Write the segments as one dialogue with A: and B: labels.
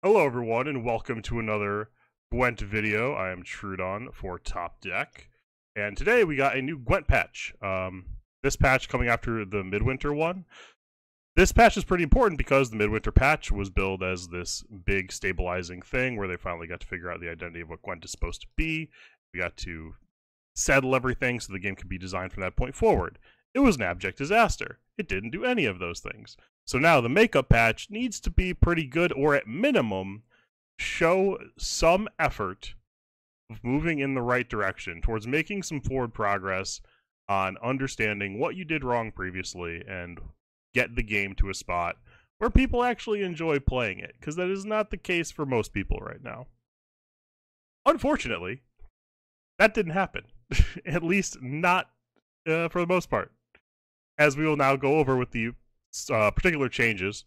A: Hello everyone and welcome to another Gwent video. I am TrueDawn for Topdeck, and today we got a new Gwent patch. This patch coming after the Midwinter one. This patch is pretty important because the Midwinter patch was billed as this big stabilizing thing where they finally got to figure out the identity of what Gwent is supposed to be. We got to settle everything so the game could be designed from that point forward. It was an abject disaster. It didn't do any of those things. So now the makeup patch needs to be pretty good, or at minimum, show some effort of moving in the right direction towards making some forward progress on understanding what you did wrong previously and get the game to a spot where people actually enjoy playing it, because that is not the case for most people right now. Unfortunately, that didn't happen. At least not for the most part. As we will now go over with the particular changes.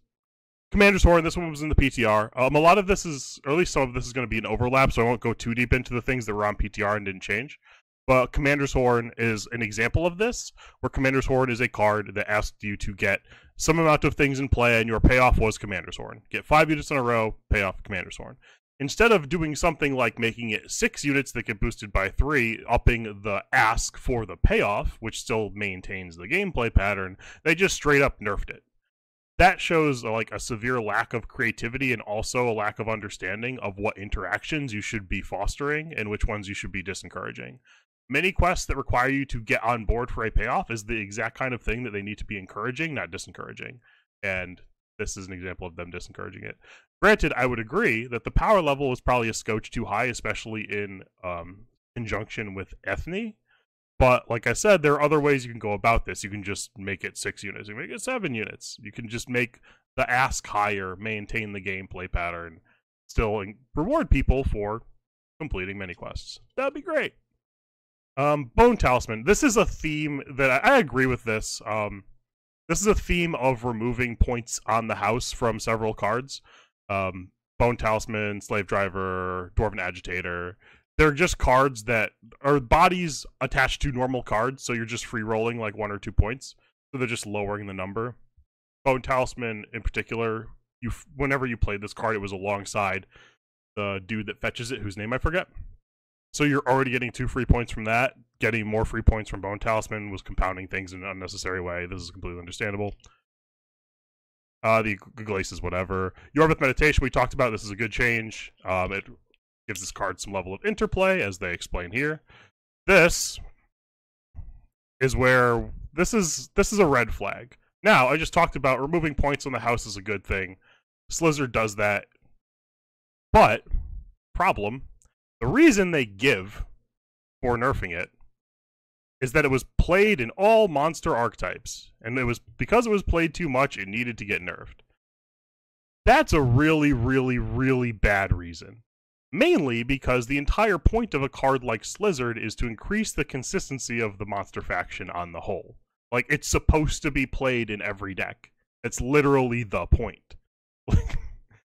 A: Commander's Horn, this one was in the PTR. A lot of this is, or at least some of this is going to be an overlap, so I won't go too deep into the things that were on PTR and didn't change. But Commander's Horn is an example of this, where Commander's Horn is a card that asked you to get some amount of things in play, and your payoff was Commander's Horn. Get 5 units in a row, pay off Commander's Horn. Instead of doing something like making it 6 units that get boosted by 3, upping the ask for the payoff, which still maintains the gameplay pattern, they just straight up nerfed it. That shows like a severe lack of creativity and also a lack of understanding of what interactions you should be fostering and which ones you should be disencouraging. Many quests that require you to get on board for a payoff is the exact kind of thing that they need to be encouraging, not disencouraging. And this is an example of them disencouraging it. Granted, I would agree that the power level is probably a scotch too high, especially in conjunction with Ethne. But like I said, there are other ways you can go about this. You can just make it 6 units. You can make it 7 units. You can just make the ask higher, maintain the gameplay pattern, still reward people for completing many quests. That'd be great. Bone Talisman. This is a theme that I agree with this. This is a theme of removing points on the house from several cards. Bone Talisman, Slave Driver, Dwarven Agitator. They're just cards that are bodies attached to normal cards, so you're just free rolling like 1 or 2 points. So they're just lowering the number. Bone Talisman in particular, whenever you played this card, it was alongside the dude that fetches it, whose name I forget. So you're already getting 2 free points from that. Getting more free points from Bone Talisman was compounding things in an unnecessary way. This is completely understandable. The Glaces, whatever. Yorvith Meditation, we talked about. This is a good change. It gives this card some level of interplay, as they explain here. This is where this is a red flag. Now, I just talked about removing points on the house is a good thing. Slizzard does that. But, problem, the reason they give for nerfing it is that it was played in all monster archetypes, and it was because it was played too much, it needed to get nerfed. That's a really, really, really bad reason. Mainly because the entire point of a card like Slizzard is to increase the consistency of the monster faction on the whole. Like, it's supposed to be played in every deck. That's literally the point.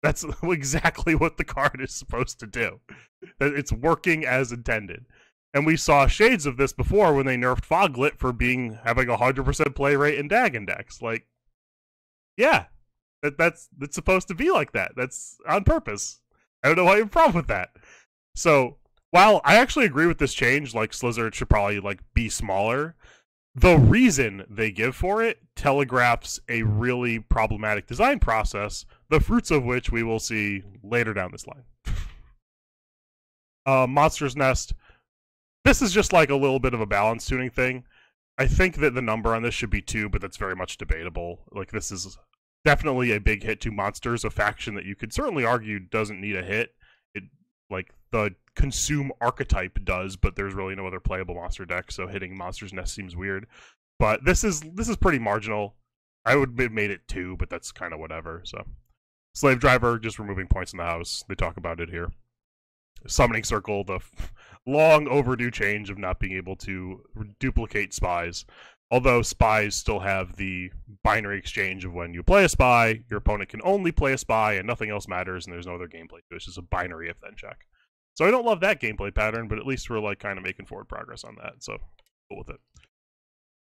A: That's exactly what the card is supposed to do. It's working as intended. And we saw shades of this before when they nerfed Foglit for having a 100% play rate in Dagon decks. Like, yeah, that's supposed to be like that. That's on purpose. I don't know why you have a problem with that. So, while I actually agree with this change, like Slizzard should probably like be smaller, the reason they give for it telegraphs a really problematic design process, the fruits of which we will see later down this line. Monster's Nest. This is just like a little bit of a balance tuning thing. I think that the number on this should be 2, but that's very much debatable. Like, this is definitely a big hit to Monsters, a faction that you could certainly argue doesn't need a hit. It, like, the Consume archetype does, but there's really no other playable monster deck, so hitting Monster's Nest seems weird. But this is pretty marginal. I would have made it 2, but that's kind of whatever, so. Slave Driver, just removing points in the house. They talk about it here. Summoning Circle, the long overdue change of not being able to duplicate spies. Although spies still have the binary exchange of when you play a spy, your opponent can only play a spy and nothing else matters and there's no other gameplay. It's just a binary if-then check. So I don't love that gameplay pattern, but at least we're like kind of making forward progress on that, so cool with it.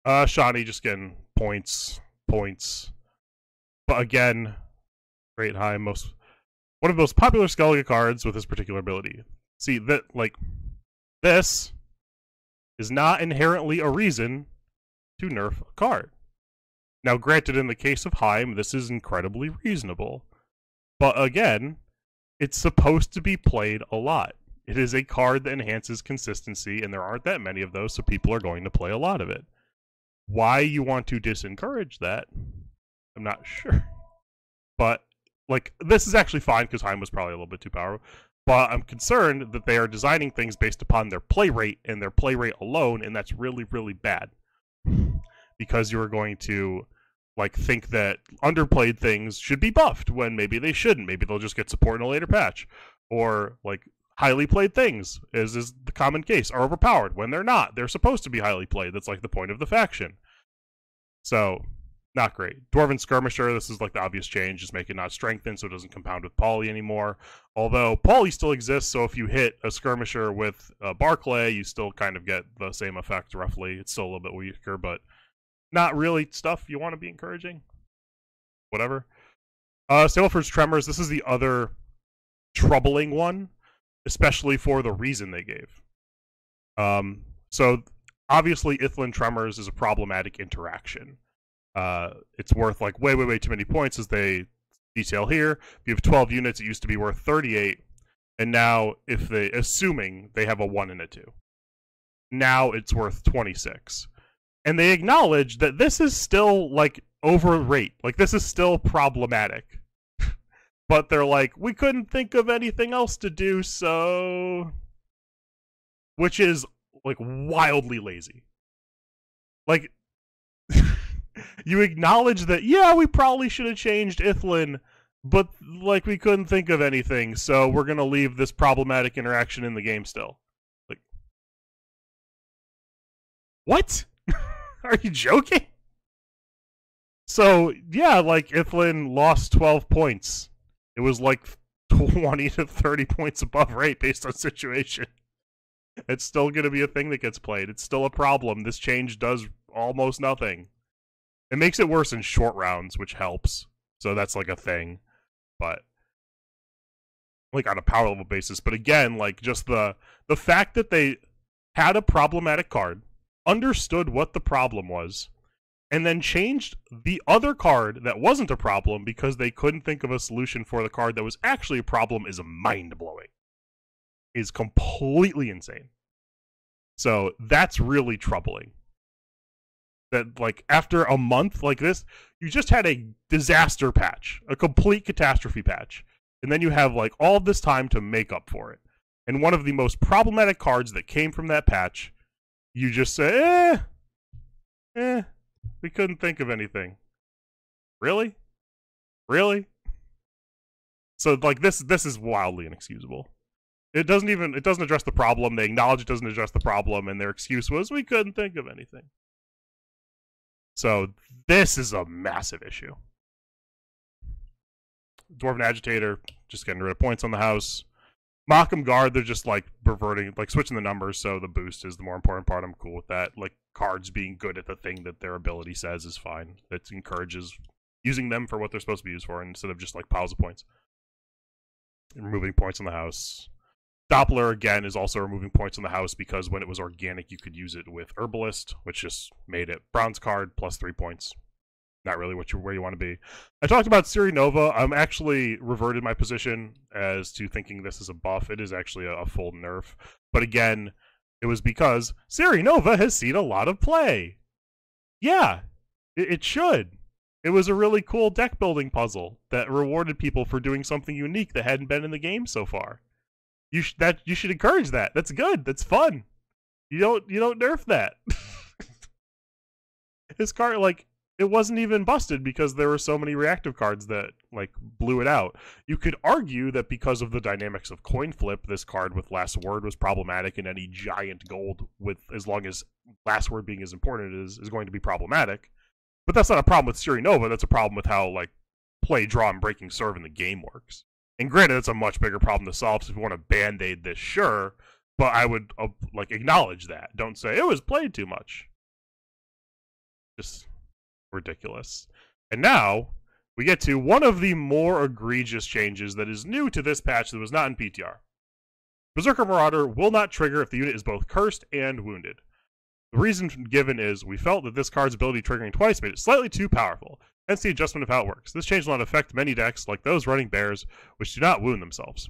A: Shani just getting points. But again, rate high, most One of the most popular Skellige cards with this particular ability. See, that, like, this is not inherently a reason to nerf a card. Now, granted, in the case of Heim, this is incredibly reasonable. But again, it's supposed to be played a lot. It is a card that enhances consistency, and there aren't that many of those, so people are going to play a lot of it. Why you want to discourage that, I'm not sure. But, like, this is actually fine, because Heim was probably a little bit too powerful. But I'm concerned that they are designing things based upon their play rate, and their play rate alone, and that's really, really bad. Because you're going to, like, think that underplayed things should be buffed, when maybe they shouldn't. Maybe they'll just get support in a later patch. Or, like, highly played things, as is the common case, are overpowered when they're not. They're supposed to be highly played. That's like the point of the faction. So, not great. Dwarven Skirmisher, this is like the obvious change, just make it not strengthened so it doesn't compound with Poly anymore. Although Poly still exists, so if you hit a Skirmisher with Barclay, you still kind of get the same effect roughly. It's still a little bit weaker, but not really stuff you want to be encouraging. Whatever. Staleford's Tremors, this is the other troubling one, especially for the reason they gave. So, obviously, Ithlin Tremors is a problematic interaction. It's worth, like, way too many points, as they detail here. If you have 12 units, it used to be worth 38, and now, assuming they have a 1 and a 2, now it's worth 26. And they acknowledge that this is still, like, overrate. Like, this is still problematic. But they're like, we couldn't think of anything else to do, so... Which is, like, wildly lazy. Like, you acknowledge that, yeah, we probably should have changed Ithlin, but, like, we couldn't think of anything, so we're gonna leave this problematic interaction in the game still. Like, what? Are you joking? So, yeah, like, Ithlin lost 12 points. It was like 20 to 30 points above rate based on situation. It's still going to be a thing that gets played. It's still a problem. This change does almost nothing. It makes it worse in short rounds, which helps. So that's like a thing. But, like, on a power level basis. But again, like, just the fact that they had a problematic card, understood what the problem was, and then changed the other card that wasn't a problem because they couldn't think of a solution for the card that was actually a problem is mind-blowing. Is completely insane. So that's really troubling. That, like, after a month like this, you just had a disaster patch, a complete catastrophe patch, and then you have, like, all this time to make up for it. And one of the most problematic cards that came from that patch, you just say, we couldn't think of anything. Really? Really? So, like, this is wildly inexcusable. It doesn't address the problem. They acknowledge it doesn't address the problem, and their excuse was, we couldn't think of anything. So, this is a massive issue. Dwarven Agitator, just getting rid of points on the house. Mock'em Guard, they're just, like, reverting, like, switching the numbers, so the boost is the more important part. I'm cool with that. Like, cards being good at the thing that their ability says is fine. That encourages using them for what they're supposed to be used for, instead of just, like, piles of points. And removing points on the house. Doppler, again, is also removing points on the house, because when it was organic, you could use it with Herbalist, which just made it bronze card plus 3 points. Not really where you want to be. I talked about Siri Nova. I'm actually reverted my position as to thinking this is a buff. It is actually a full nerf. But again, it was because Siri Nova has seen a lot of play. Yeah, it should. It was a really cool deck building puzzle that rewarded people for doing something unique that hadn't been in the game so far. You should encourage that. That's good. That's fun. You don't nerf that. This card, like, it wasn't even busted because there were so many reactive cards that, like, blew it out. You could argue that because of the dynamics of coin flip, this card with Last Word was problematic, and any giant gold, with as long as Last Word being as important is going to be problematic. But that's not a problem with Siri Nova. That's a problem with how, like, play, draw, and breaking serve in the game works. And granted, it's a much bigger problem to solve, so if you want to band-aid this, sure. But I would, like, acknowledge that. Don't say, it was played too much. Just ridiculous. And now, we get to one of the more egregious changes that is new to this patch that was not in PTR. Berserker Marauder will not trigger if the unit is both cursed and wounded. The reason given is we felt that this card's ability triggering twice made it slightly too powerful, hence the adjustment of how it works. This change will not affect many decks like those running bears, which do not wound themselves.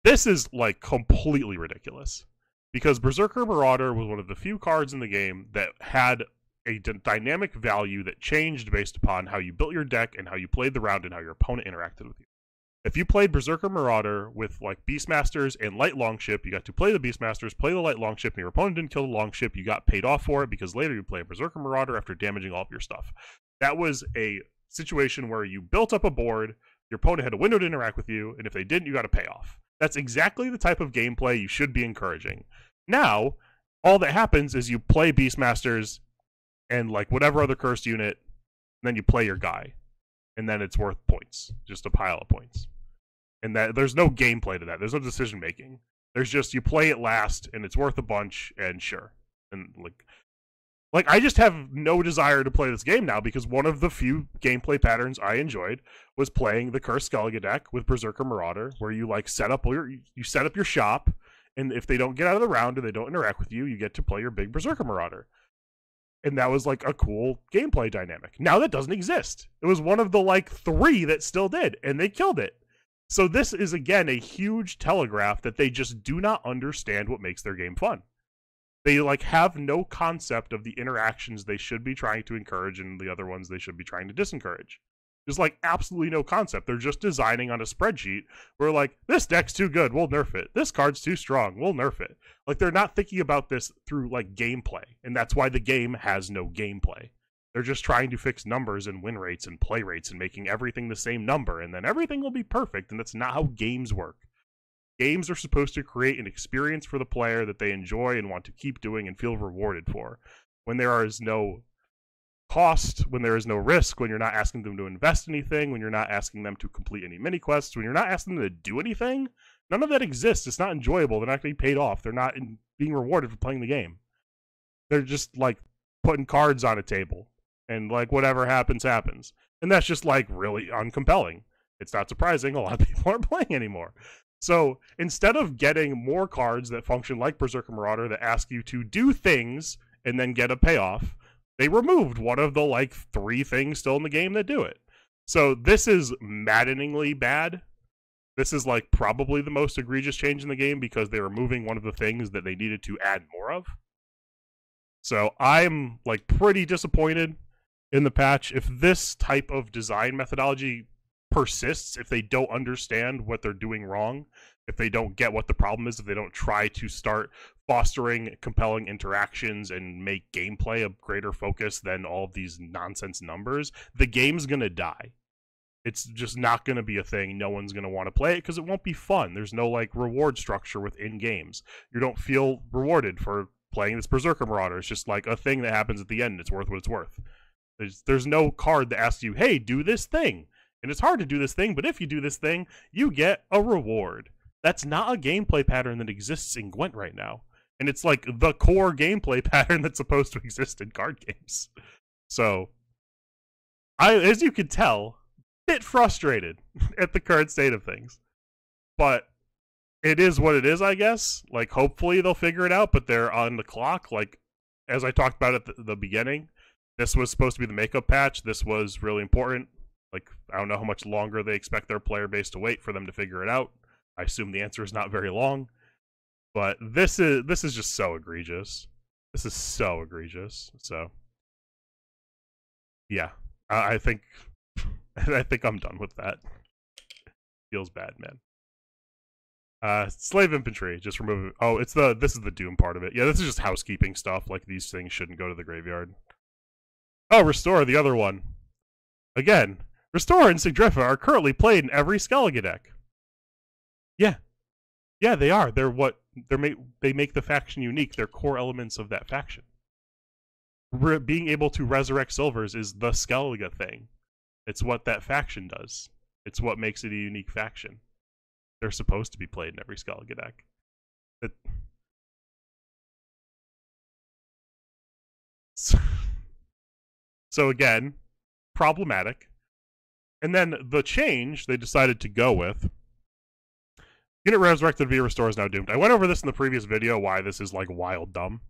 A: This is, like, completely ridiculous, because Berserker Marauder was one of the few cards in the game that had a dynamic value that changed based upon how you built your deck and how you played the round and how your opponent interacted with you. If you played Berserker Marauder with, like, Beastmasters and Light Longship, you got to play the Beastmasters, play the Light Longship, and your opponent didn't kill the Longship, you got paid off for it because later you play a Berserker Marauder after damaging all of your stuff. That was a situation where you built up a board, your opponent had a window to interact with you, and if they didn't, you got a payoff. That's exactly the type of gameplay you should be encouraging. Now, all that happens is you play Beastmasters and, like, whatever other cursed unit, and then you play your guy. And then it's worth points. Just a pile of points. And that there's no gameplay to that. There's no decision making. There's just you play it last and it's worth a bunch and sure. And like I just have no desire to play this game now because one of the few gameplay patterns I enjoyed was playing the Cursed Skellige deck with Berserker Marauder, where you like set up you set up your shop, and if they don't get out of the round or they don't interact with you, you get to play your big Berserker Marauder. And that was like a cool gameplay dynamic. Now that doesn't exist. It was one of the like 3 that still did, and they killed it. So this is again a huge telegraph that they just do not understand what makes their game fun. They like have no concept of the interactions they should be trying to encourage and the other ones they should be trying to disencourage. There's like absolutely no concept. They're just designing on a spreadsheet where like, this deck's too good, we'll nerf it. This card's too strong, we'll nerf it. Like they're not thinking about this through like gameplay, and that's why the game has no gameplay. They're just trying to fix numbers and win rates and play rates and making everything the same number, and then everything will be perfect, and that's not how games work. Games are supposed to create an experience for the player that they enjoy and want to keep doing and feel rewarded for. When there is no cost, when there is no risk, when you're not asking them to invest anything, when you're not asking them to complete any mini quests, when you're not asking them to do anything, none of that exists. It's not enjoyable. They're not getting paid off. They're not being rewarded for playing the game. They're just like putting cards on a table and like whatever happens, happens. And that's just like really uncompelling. It's not surprising a lot of people aren't playing anymore. So instead of getting more cards that function like Berserker Marauder that ask you to do things and then get a payoff, they removed one of the like 3 things still in the game that do it. So this is maddeningly bad. This is like probably the most egregious change in the game because they're removing one of the things that they needed to add more of. So I'm like pretty disappointed in the patch. If this type of design methodology persists, if they don't understand what they're doing wrong, if they don't get what the problem is, if they don't try to start fostering compelling interactions and make gameplay a greater focus than all of these nonsense numbers, the game's gonna die. It's just not gonna be a thing. No one's gonna want to play it because it won't be fun. There's no like reward structure within games. You don't feel rewarded for playing this Berserker Marauder. It's just like a thing that happens at the end. It's worth what it's worth. There's no card that asks you, hey, do this thing. And it's hard to do this thing, but if you do this thing, you get a reward. That's not a gameplay pattern that exists in Gwent right now. And it's like the core gameplay pattern that's supposed to exist in card games. So, as you can tell, a bit frustrated at the current state of things. But it is what it is, I guess. Like, hopefully they'll figure it out, but they're on the clock. Like, as I talked about at the beginning, this was supposed to be the makeup patch. This was really important. Like, I don't know how much longer they expect their player base to wait for them to figure it out. I assume the answer is not very long. But this is just so egregious. This is so egregious. So, yeah, I think I'm done with that. Feels bad, man. Slave infantry, just remove it. Oh, this is the Doom part of it. Yeah, this is just housekeeping stuff. Like, these things shouldn't go to the graveyard. Oh, Restore, the other one. Again, Restore and Sigdrifa are currently played in every Skellige deck. Yeah. Yeah, they are. They make the faction unique. They're core elements of that faction. Being able to resurrect silvers is the Skellige thing. It's what that faction does. It's what makes it a unique faction. They're supposed to be played in every Skellige deck. So again, problematic. And then the change they decided to go with, unit resurrected via restore is now doomed. I went over this in the previous video, why this is like wild dumb.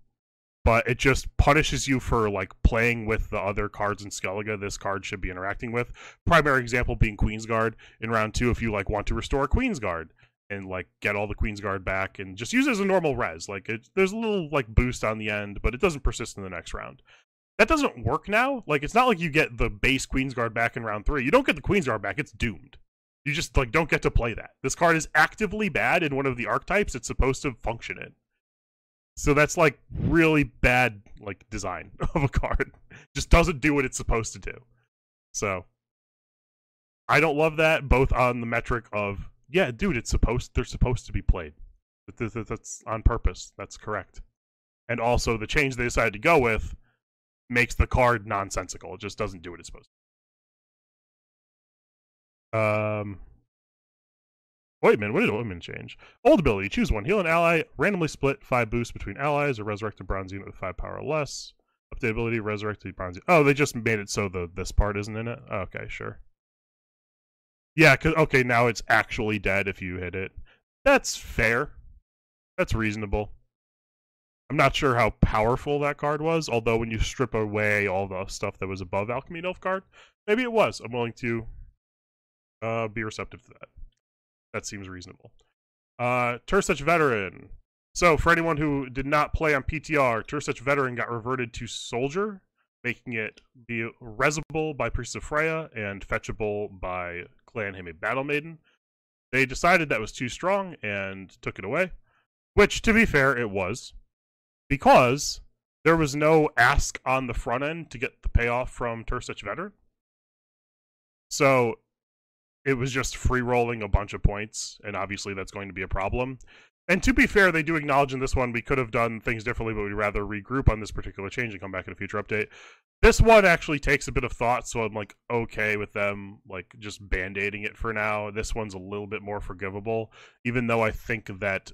A: But it just punishes you for like playing with the other cards in Skellige this card should be interacting with. Primary example being Queensguard in round 2 if you like want to restore Queensguard and like get all the Queensguard back and just use it as a normal res. Like there's a little like boost on the end, but it doesn't persist in the next round. That doesn't work now. Like it's not like you get the base Queensguard back in round 3. You don't get the Queensguard back, it's doomed. You just like don't get to play that. This card is actively bad in one of the archetypes it's supposed to function in. So that's like really bad like design of a card. Just doesn't do what it's supposed to do. So I don't love that, both on the metric of, yeah, dude, they're supposed to be played. That's on purpose. That's correct. And also the change they decided to go with makes the card nonsensical. It just doesn't do what it's supposed to. Wait a minute, what did Ointment change? Old ability, choose one. Heal an ally, randomly split 5 boosts between allies, or resurrect a bronze unit with 5 power or less. Update ability, resurrect a bronze unit. Oh, they just made it so this part isn't in it? Okay, sure. Yeah, okay, now it's actually dead if you hit it. That's fair. That's reasonable. I'm not sure how powerful that card was, although when you strip away all the stuff that was above Alchemy Nilfgaard, maybe it was. I'm willing to be receptive to that. That seems reasonable. Tursich Veteran. So, for anyone who did not play on PTR, Tursich Veteran got reverted to Soldier, making it be resable by Priest of Freya and fetchable by Clan Hime Battle Maiden. They decided that was too strong and took it away, which, to be fair, it was, because there was no ask on the front end to get the payoff from Tursich Veteran. So it was just free-rolling a bunch of points, and obviously that's going to be a problem. And to be fair, they do acknowledge in this one we could have done things differently, but we'd rather regroup on this particular change and come back in a future update. This one actually takes a bit of thought, so I'm like okay with them like just band-aiding it for now. This one's a little bit more forgivable, even though I think that...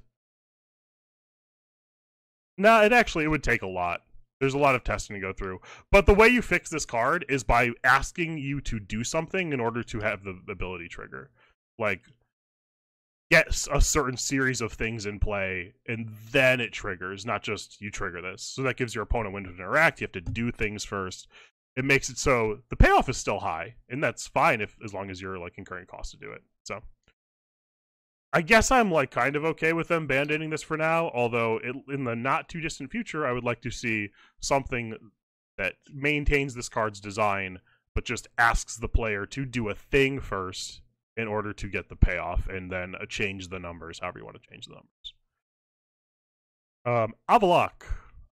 A: Nah, it would take a lot. There's a lot of testing to go through. But the way you fix this card is by asking you to do something in order to have the ability trigger. Like, get a certain series of things in play, and then it triggers, not just you trigger this. So that gives your opponent a window to interact. You have to do things first. It makes it so the payoff is still high, and that's fine as long as you're like incurring costs to do it. So I guess I'm like kind of okay with them band-aiding this for now, although in the not too distant future, I would like to see something that maintains this card's design, but just asks the player to do a thing first in order to get the payoff, and then change the numbers, however you want to change the numbers. Avalok.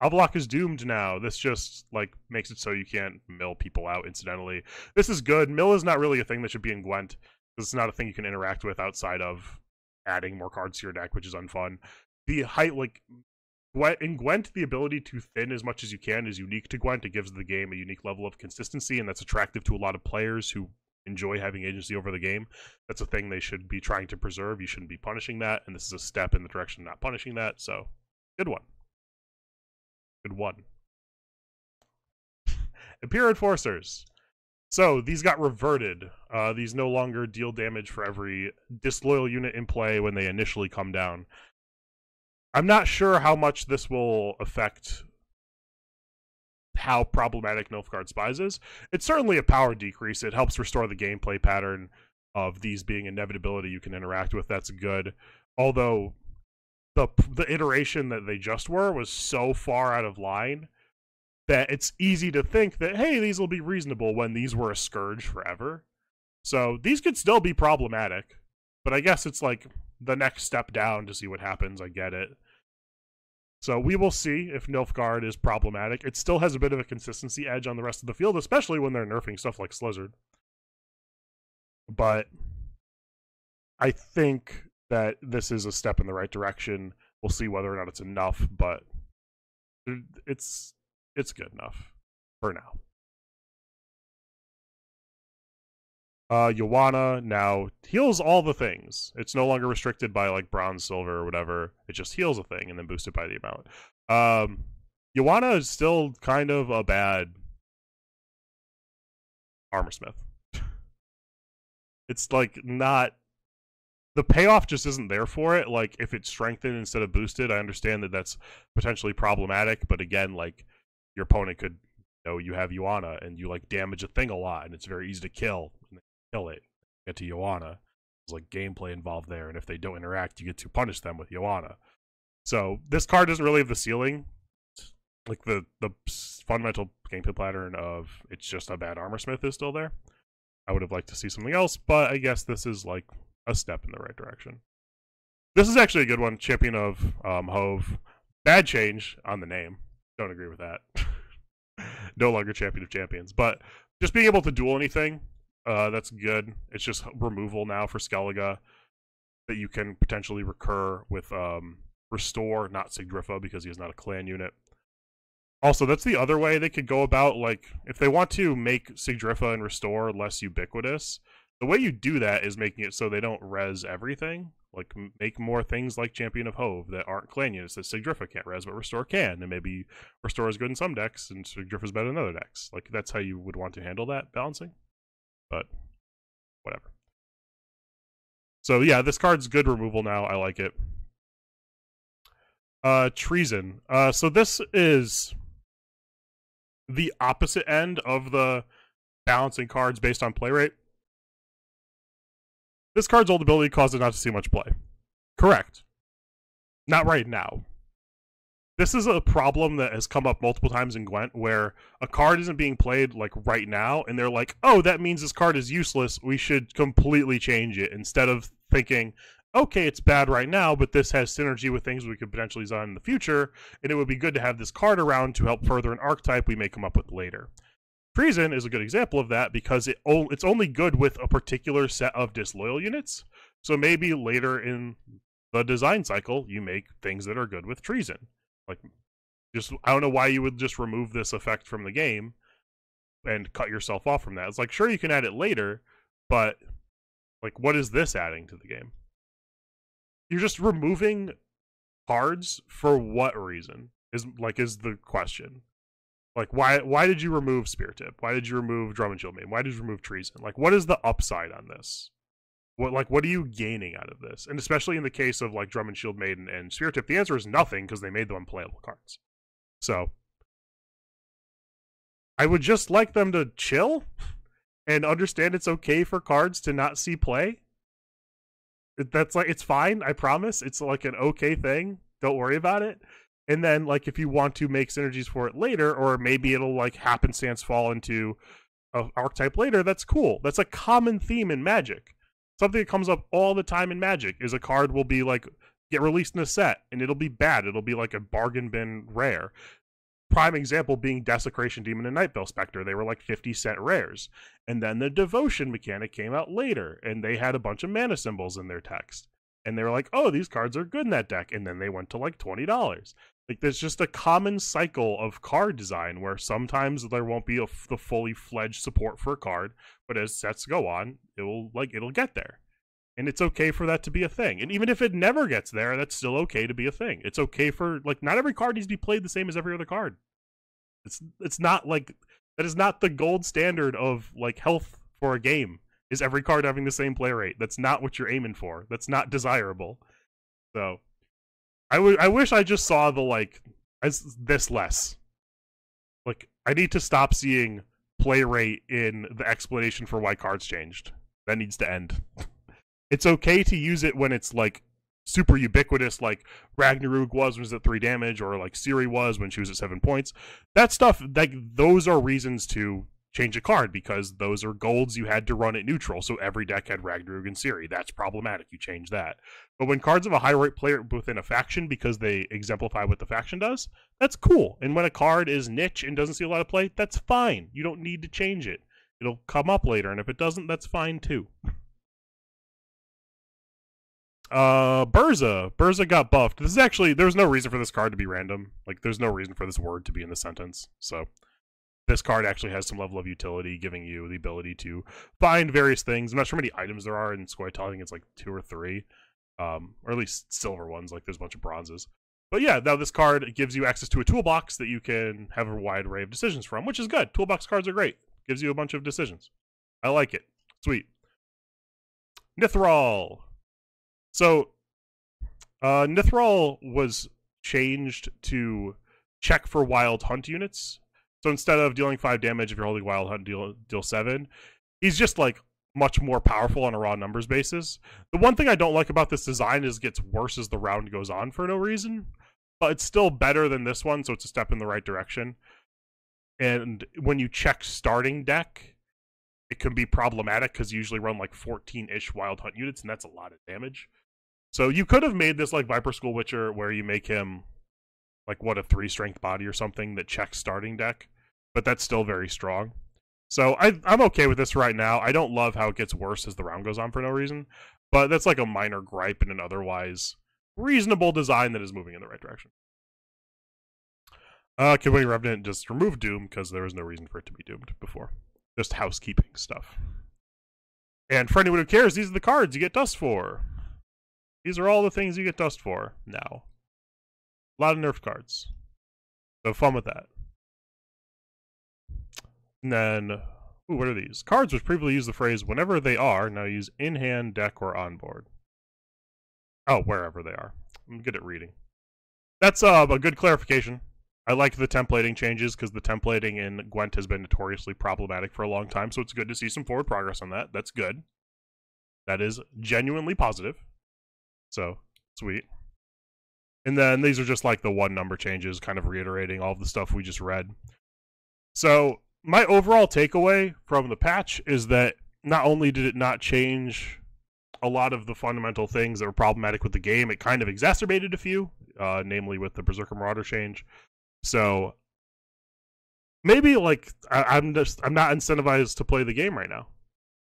A: Avalok is doomed now. This just like makes it so you can't mill people out incidentally. This is good. Mill is not really a thing that should be in Gwent. This is not a thing you can interact with outside of adding more cards to your deck, which is unfun. The height, like, in Gwent, the ability to thin as much as you can is unique to Gwent. It gives the game a unique level of consistency, and that's attractive to a lot of players who enjoy having agency over the game. That's a thing they should be trying to preserve. You shouldn't be punishing that, and this is a step in the direction of not punishing that, so good one. Good one. Imperial Enforcers. So, these got reverted. These no longer deal damage for every disloyal unit in play when they initially come down. I'm not sure how much this will affect how problematic Nilfgaard Spies is. It's certainly a power decrease. It helps restore the gameplay pattern of these being inevitability you can interact with. That's good. Although, the iteration that they just were was so far out of line that it's easy to think that, hey, these will be reasonable when these were a scourge forever. So these could still be problematic, but I guess it's like the next step down to see what happens. I get it. So we will see if Nilfgaard is problematic. It still has a bit of a consistency edge on the rest of the field, especially when they're nerfing stuff like Slizzard. But I think that this is a step in the right direction. We'll see whether or not it's enough, but it's good enough for now. Joanna now heals all the things. It's no longer restricted by like bronze, silver, or whatever. It just heals a thing and then boosted by the amount. Joanna is still kind of a bad armorsmith. It's like not, the payoff just isn't there for it. Like if it's strengthened instead of boosted, I understand that that's potentially problematic, but again, like your opponent could know you have Yuana and you like damage a thing a lot and it's very easy to kill and kill it. Get to Yuana. There's like gameplay involved there, and if they don't interact, you get to punish them with Yuana. So this card doesn't really have the ceiling, like the fundamental gameplay pattern of it's just a bad armor smith is still there. I would have liked to see something else, but I guess this is like a step in the right direction. This is actually a good one. Champion of Hove. Bad change on the name. Don't agree with that. No longer Champion of Champions. But just being able to duel anything, that's good. It's just removal now for Skellige that you can potentially recur with Restore, not Sigdrifa, because he is not a clan unit. Also, that's the other way they could go about, like, if they want to make Sigdrifa and Restore less ubiquitous, the way you do that is making it so they don't res everything. Like, make more things like Champion of Hove that aren't clan units that Sigdrifa can't res, but Restore can. And maybe Restore is good in some decks, and Sigdrifa is better in other decks. Like, that's how you would want to handle that balancing. But, whatever. So, yeah, this card's good removal now. I like it. Treason. So this is the opposite end of the balancing cards based on play rate. This card's old ability caused it not to see much play. Correct. Not right now. This is a problem that has come up multiple times in Gwent, where a card isn't being played like right now, and they're like, oh, that means this card is useless, we should completely change it, instead of thinking, okay, it's bad right now, but this has synergy with things we could potentially design in the future, and it would be good to have this card around to help further an archetype we may come up with later. Treason is a good example of that because it's only good with a particular set of disloyal units, so maybe later in the design cycle, you make things that are good with Treason. Like, just I don't know why you would just remove this effect from the game and cut yourself off from that. It's like, sure, you can add it later, but like, what is this adding to the game? You're just removing cards for what reason? Is the question. Like, why did you remove Spear Tip? Why did you remove Drum and Shield Maiden? Why did you remove Treason? Like, what is the upside on this? What are you gaining out of this? And especially in the case of like Drum and Shield Maiden and Spear Tip, the answer is nothing because they made them unplayable cards. So I would just like them to chill and understand it's okay for cards to not see play. That's like, it's fine, I promise. It's like an okay thing. Don't worry about it. And then like if you want to make synergies for it later, or maybe it'll like happenstance fall into an archetype later, that's cool. That's a common theme in Magic. Something that comes up all the time in Magic is a card will be like, get released in a set, and it'll be bad. It'll be like a bargain bin rare. Prime example being Desecration Demon and Nightveil Spectre. They were like 50-cent rares. And then the Devotion mechanic came out later, and they had a bunch of mana symbols in their text. And they were like, oh, these cards are good in that deck. And then they went to like $20. Like, there's just a common cycle of card design where sometimes there won't be the fully fledged support for a card, but as sets go on, it'll get there. And it's okay for that to be a thing. And even if it never gets there, that's still okay to be a thing. It's okay for, like, not every card needs to be played the same as every other card. It's not like, that is not the gold standard of like health for a game, is every card having the same play rate. That's not what you're aiming for. That's not desirable. So I wish I just saw the like this less. Like, I need to stop seeing play rate in the explanation for why cards changed. That needs to end. It's okay to use it when it's like super ubiquitous, like Ragnarok was when it was at 3 damage, or like Ciri was when she was at 7 points. That stuff, like, those are reasons to change a card, because those are golds you had to run at neutral, so every deck had Ragnarok and Ciri. That's problematic. You change that. But when cards have a high rate play within a faction because they exemplify what the faction does, that's cool. And when a card is niche and doesn't see a lot of play, that's fine. You don't need to change it. It'll come up later, and if it doesn't, that's fine too. Burza got buffed. This is actually, there's no reason for this card to be random. Like, there's no reason for this word to be in the sentence. So this card actually has some level of utility, giving you the ability to find various things. I'm not sure how many items there are in Squirtle. I think it's like 2 or 3. Or at least silver ones, like there's a bunch of bronzes. But yeah, now this card gives you access to a toolbox that you can have a wide array of decisions from, which is good. Toolbox cards are great. Gives you a bunch of decisions. I like it. Sweet. Nithral. So, Nithral was changed to check for wild hunt units. So instead of dealing 5 damage if you're holding wild hunt, deal 7. He's just like much more powerful on a raw numbers basis. The one thing I don't like about this design is it gets worse as the round goes on for no reason. But it's still better than this one, so it's a step in the right direction. And when you check starting deck, it can be problematic because you usually run like 14-ish wild hunt units, and that's a lot of damage. So you could have made this like Viper Skull Witcher, where you make him like, what, a 3 strength body or something that checks starting deck, but that's still very strong. So I'm okay with this right now. I don't love how it gets worse as the round goes on for no reason, but that's like a minor gripe in an otherwise reasonable design that is moving in the right direction. Kidway Revenant just removed Doom because there was no reason for it to be doomed before. Just housekeeping stuff. And for anyone who cares, these are the cards you get dust for. These are all the things you get dust for now. A lot of nerf cards. So fun with that. And then, ooh, what are these? Cards which previously used the phrase whenever they are, now use in hand, deck, or on board. Oh, wherever they are. I'm good at reading. That's a good clarification. I like the templating changes because the templating in Gwent has been notoriously problematic for a long time, so it's good to see some forward progress on that. That's good. That is genuinely positive. So, sweet. And then these are just like the 1 number changes, kind of reiterating all of the stuff we just read. So, my overall takeaway from the patch is that not only did it not change a lot of the fundamental things that were problematic with the game, it kind of exacerbated a few, namely with the Berserker Marauder change. So maybe like I'm not incentivized to play the game right now.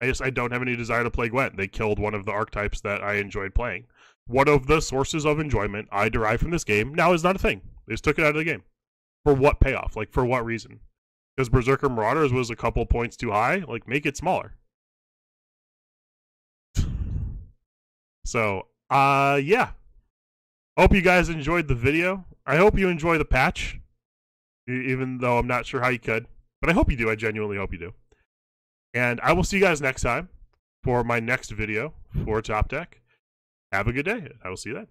A: I don't have any desire to play Gwent. They killed one of the archetypes that I enjoyed playing. One of the sources of enjoyment I derive from this game now is not a thing. They just took it out of the game. For what payoff? Like, for what reason? Because Berserker Marauders was a couple points too high? Like, make it smaller. So, yeah. Hope you guys enjoyed the video. I hope you enjoy the patch. Even though I'm not sure how you could. But I hope you do. I genuinely hope you do. And I will see you guys next time for my next video for Topdeck. Have a good day. I will see you then.